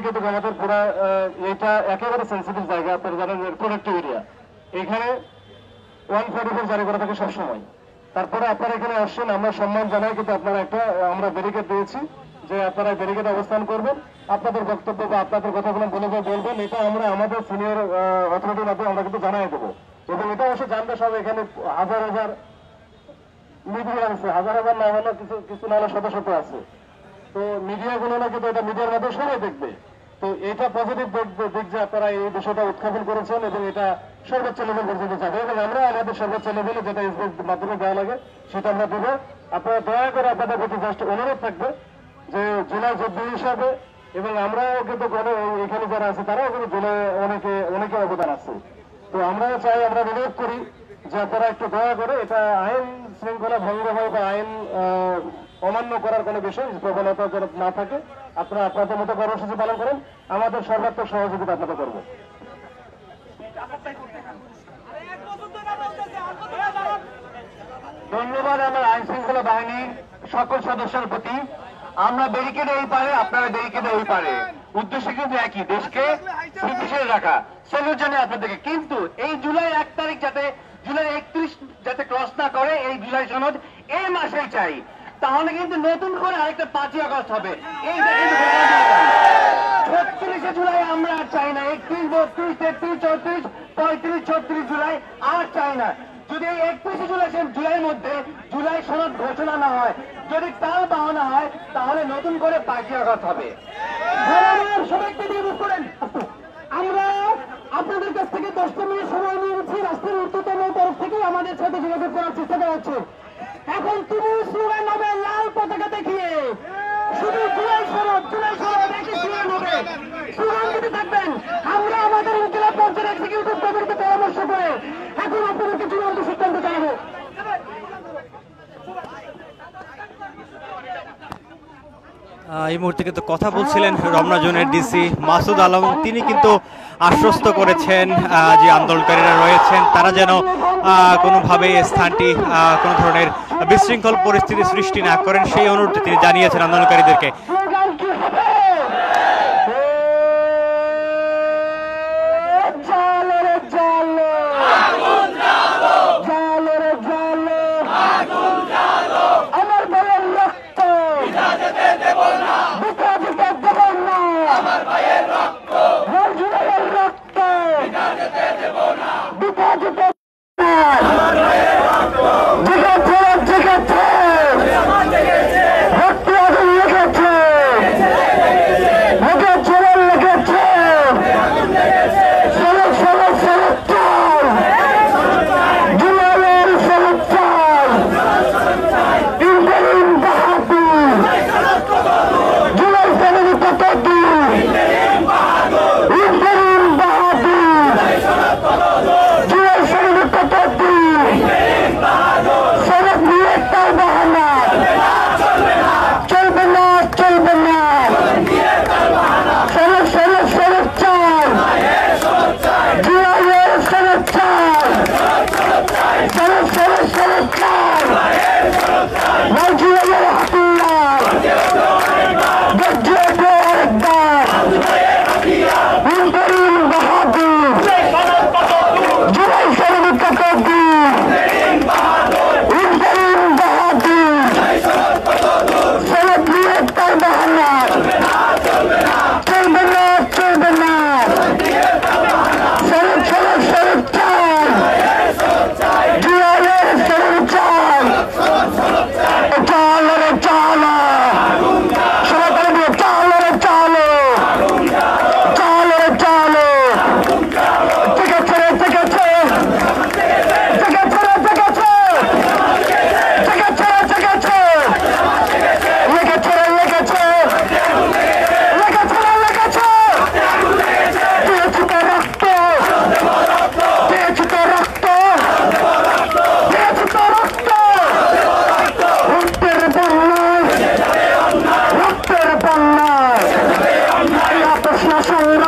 কিন্তু আমাদের পুরা এটা একেবারে সেন্সিটিভ জায়গা, আপনারা জানেন প্রোডাক্টিভ এরিয়া, এখানে 144 জারি করা থাকে সবসময়। তারপরে আপনারা এখানে আসছেন, আমরা সম্মান জানাই, কিন্তু আপনারা আমরা ব্যারিকেড দিয়েছি যে আপনারা ব্যারিকেড অবস্থান করবেন, আপনাদের বক্তব্য বা আপনাদের কথাগুলো বলবেন, এটা আমরা আমাদের সিনিয়র অথরিটির মাধ্যমে আমরা কিন্তু জানাই দেবো। এবং এটা অবশ্যই জানবে সব, এখানে হাজার হাজার মিডিয়া আছে, হাজার হাজার না হলে কিছু না হলে শত শত আছে। তো মিডিয়াগুলো না কিন্তু এটা মিডিয়ার মাধ্যমে সবাই দেখবে। তো এটা পজিটিভ দিক যে আপনারা এই বিষয়টা উত্থাপন করেছেন এবং এটা সর্বোচ্চ লেভেল পর্যন্ত যাবে, এবং আমরা আমাদের সর্বোচ্চ লেভেলে যেটা এসবির মাধ্যমে দেওয়া লাগে সেটা আমরা দেবো। আপনারা দয়া করে আপনাদের প্রতি জাস্ট অনুরোধ থাকবে যে জুলাই যোদ্ধা হিসাবে, এবং আমরাও কিন্তু এখানে যারা আছে তারাও কিন্তু জুলাই অনেকে অবদান আছে। তো আমরা চাই, আমরা অনুরোধ করি যে আপনারা একটু দয়া করে, এটা আইন শৃঙ্খলা ভঙ্গ হয় বা আইন অমান্য করার কোনো বিষয় প্রবণতা যেন না থাকে, আপনারা আপনাদের মতো কর্মসূচি পালন করেন, আমাদের সর্বাত্মক সহযোগিতা আপনাদের করবো। ধন্যবাদ আমার আইন শৃঙ্খলা বাহিনীর সকল সদস্যের প্রতি। আমরা ব্যারিকেড এই পারে, আপনারা ব্যারিকেড এই পারে, উদ্দেশ্য কিন্তু একই, দেশকে স্থিতিশীল রাখা। সেলুট জানাই আপনাদেরকে। কিন্তু এই জুলাই 1 তারিখ যাতে জুলাই 31 যাতে ক্রস না করে, এই জুলাই সনদ এই মাসেই চাই, তাহলে কিন্তু নতুন করে আরেকটা 5ই আগস্ট হবে। এই 36 জুলাই আমরা আর চাই না, 31, 32, 33, 34, 35, 36 জুলাই আর চাই না। যদি এই 31 জুলাইয়ের মধ্যে জুলাই সনদ ঘোষণা না হয়, যদি তার বাহানা হয়, তাহলে নতুন করে 5ই আগস্ট হবে। আমরা আপনাদের কাছ থেকে 10টা মিনিট সময় নিয়েছি, রাষ্ট্রের ঊর্ধ্বতন তরফ থেকে আমাদের সাথে যোগাযোগ করার চেষ্টা করা হচ্ছে। এখন তুমি স্লোগান হবে লাল পতাকা দেখিয়ে, শুধু জুলাই সনদ একই স্লোগান হবে, স্লোগান দিতে থাকবেন। আমরা আমাদের ইনকিলাব মঞ্চের এক্সিকিউটিভ কমিটিতে পরামর্শ করে এখন আপনাদেরকে চূড়ান্ত সিদ্ধান্ত জানাবো। এই মুহূর্তে কিন্তু কথা বলছিলেন রমনা জোনের ডিসি মাসুদ আলম। তিনি কিন্তু আশ্বস্ত করেছেন যে আন্দোলনকারীরা রয়েছেন তারা যেন কোনোভাবে স্থানটি কোনো ধরনের বিশৃঙ্খল পরিস্থিতি সৃষ্টি না করেন, সেই অনুরোধ তিনি জানিয়েছেন আন্দোলনকারীদেরকে। সংগ্রাম